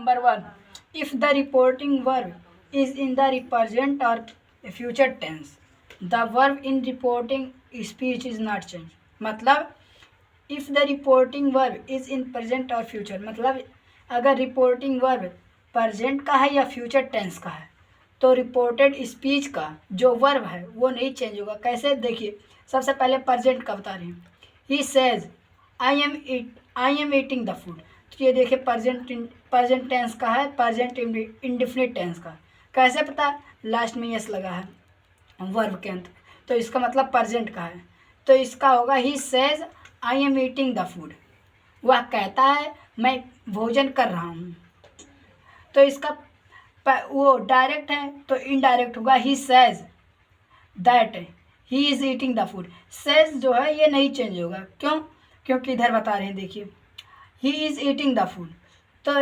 Number 1, if the reporting verb is in the present or future tense, the verb in reporting speech is not changed. मतलब if the reporting verb is in present और future, मतलब अगर reporting verb present का है या future tense का है तो रिपोर्टेड स्पीच का जो वर्ब है वो नहीं चेंज होगा। कैसे, देखिए सबसे पहले प्रेजेंट का बता रही हूँ। He says I am eating the food, तो ये देखिए प्रेजेंट टेंस का है, प्रेजेंट इंडेफिनिट टेंस का। कैसे पता, लास्ट में यस लगा है वर्ब के अंत, तो इसका मतलब प्रेजेंट का है। तो इसका होगा he says I am eating the food, वह कहता है मैं भोजन कर रहा हूँ। तो इसका वो डायरेक्ट है तो इनडायरेक्ट होगा he says that he is eating the food. Says जो है ये नहीं चेंज होगा, क्यों, क्योंकि इधर बता रहे हैं, देखिए he is eating the food, तो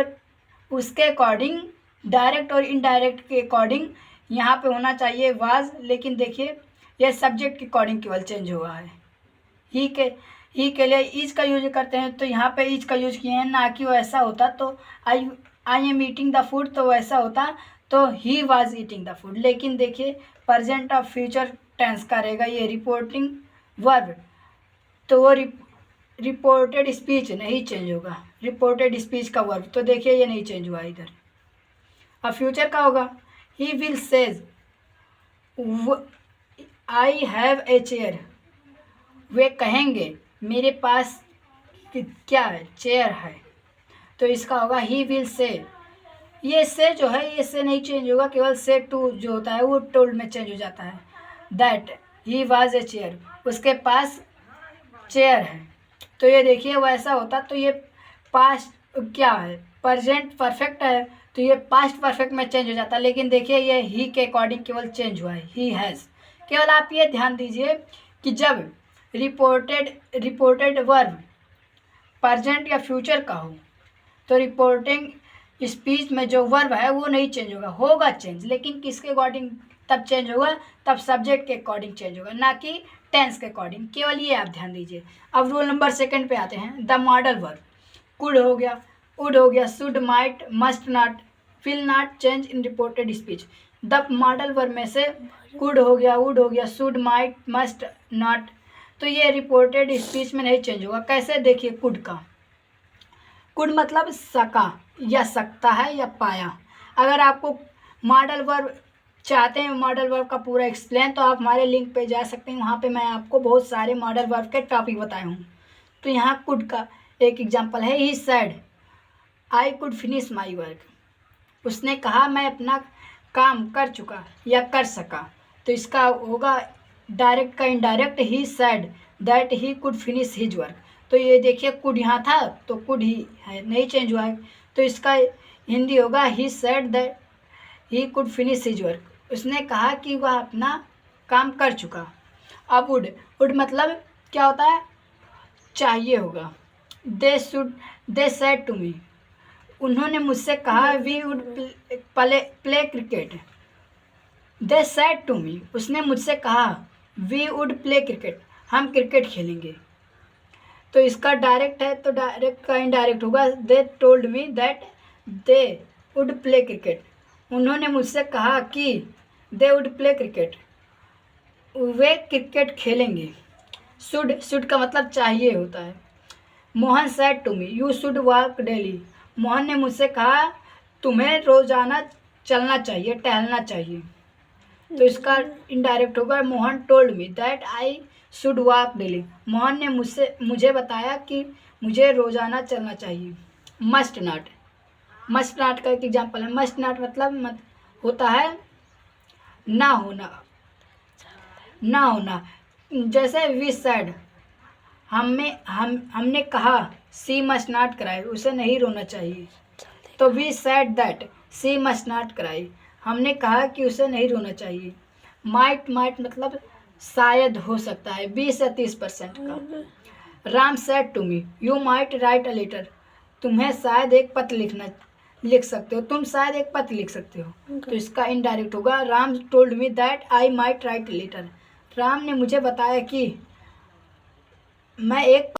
उसके अकॉर्डिंग डायरेक्ट और इनडायरेक्ट के अकॉर्डिंग यहाँ पे होना चाहिए वाज, लेकिन देखिए ये सब्जेक्ट के अकॉर्डिंग केवल चेंज हुआ है। ही के लिए ईज का यूज करते हैं तो यहाँ पे ईज का यूज किए हैं, ना कि वो ऐसा होता तो I am eating the food तो वैसा होता तो he was eating the food. लेकिन देखिए प्रेजेंट और फ्यूचर टेंस का रहेगा ये रिपोर्टिंग वर्ब, तो वो रिपोर्टेड स्पीच नहीं चेंज होगा, रिपोर्टेड स्पीच का वर्ब, तो देखिए ये नहीं चेंज हुआ इधर। अब फ्यूचर का होगा he will says I have a chair, वे कहेंगे मेरे पास क्या है, चेयर है, तो इसका होगा ही विल से। ये से जो है ये से नहीं चेंज होगा, केवल से टू जो होता है वो टोल्ड में चेंज हो जाता है। That he was a chair, उसके पास चेयर है, तो ये देखिए वैसा होता तो ये पास्ट क्या है, प्रेजेंट परफेक्ट है तो ये पास्ट परफेक्ट में चेंज हो जाता, लेकिन देखिए ये ही के अकॉर्डिंग केवल चेंज हुआ है, ही हैज़। केवल आप ये ध्यान दीजिए कि जब रिपोर्टेड वर्ब प्रेजेंट या फ्यूचर का हो तो रिपोर्टिंग स्पीच में जो वर्ब है वो नहीं चेंज होगा चेंज, लेकिन किसके अकॉर्डिंग तब चेंज होगा, तब सब्जेक्ट के अकॉर्डिंग चेंज होगा, ना कि टेंस के अकॉर्डिंग। केवल ये आप ध्यान दीजिए। अब रूल नंबर 2 पे आते हैं। द मॉडल वर्ब कुड हो गया, वुड हो गया, should, might, must not, will not change in reported speech. The modal verb में से कुड हो गया, वुड हो गया, शुड, माइट, मस्ट, नॉट, तो ये रिपोर्टेड स्पीच में नहीं चेंज होगा। कैसे, देखिए कुड का, कुड मतलब सका या सकता है या पाया। अगर आपको मॉडल वर्ब चाहते हैं मॉडल वर्ब का पूरा एक्सप्लेन, तो आप हमारे लिंक पे जा सकते हैं, वहाँ पे मैं आपको बहुत सारे मॉडल वर्ब के टॉपिक बताया हूँ। तो यहाँ कुड का एक एग्जांपल है, he said I could finish my work, उसने कहा मैं अपना काम कर चुका या कर सका, तो इसका होगा डायरेक्ट का indirect, he said that he could finish his work. तो ये देखिए कुड यहाँ था तो कुड ही है, नहीं चेंज हुआ है, तो इसका हिंदी होगा he said that he could finish his work, उसने कहा कि वह अपना काम कर चुका। अब वुड मतलब क्या होता है, चाहिए होगा। दे सेड टू मी, उन्होंने मुझसे कहा we would play cricket. They said to me, उसने मुझसे कहा वी वुड प्ले क्रिकेट, हम क्रिकेट खेलेंगे, तो इसका डायरेक्ट है तो डायरेक्ट का इनडायरेक्ट होगा। They told me that they would play cricket, उन्होंने मुझसे कहा कि दे वुड प्ले क्रिकेट, वे क्रिकेट खेलेंगे। शुड का मतलब चाहिए होता है। Mohan said to me you should walk daily, Mohan ने मुझसे कहा तुम्हें रोज़ाना चलना चाहिए, टहलना चाहिए, तो इसका इनडायरेक्ट होगा। Mohan told me that I should walk daily, Mohan ने मुझे बताया कि मुझे रोज़ाना चलना चाहिए। मस्ट नॉट का एक एग्जांपल है। मस्ट नॉट मतलब होता है ना होना। जैसे वी सेड हमने कहा सी मस्ट नॉट क्राई, उसे नहीं रोना चाहिए, तो we said that she must not cry, हमने कहा कि उसे नहीं रोना चाहिए। माइट मतलब शायद हो सकता है, 20 से 30% का। Ram said to me you might write a letter, तुम्हें शायद एक पत्र लिख सकते हो, तुम शायद एक पत्र लिख सकते हो, तो इसका इनडायरेक्ट होगा। Ram told me that I might write a letter, Ram ने मुझे बताया कि मैं एक